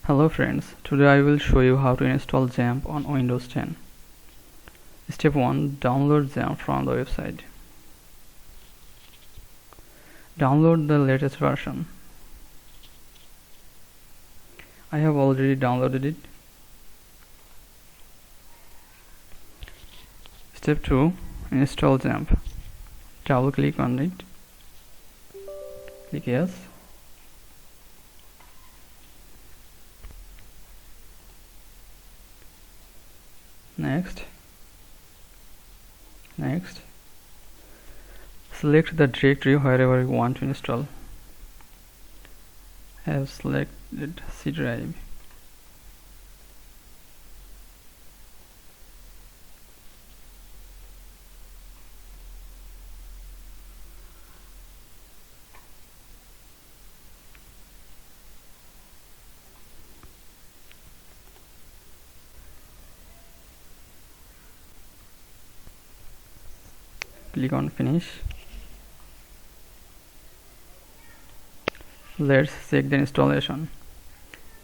Hello friends, today I will show you how to install Xampp on Windows 10. Step 1. Download Xampp from the website. Download the latest version. I have already downloaded it. Step 2. Install Xampp. Double click on it. Click yes. Next. Select the directory wherever you want to install. I have selected C drive. Click on finish. Let's check the installation.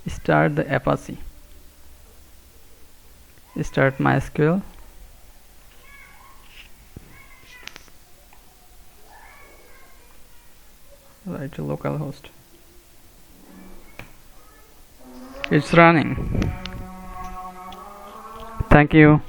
Start the Apache. Start MySQL. Write to localhost. It's running. Thank you.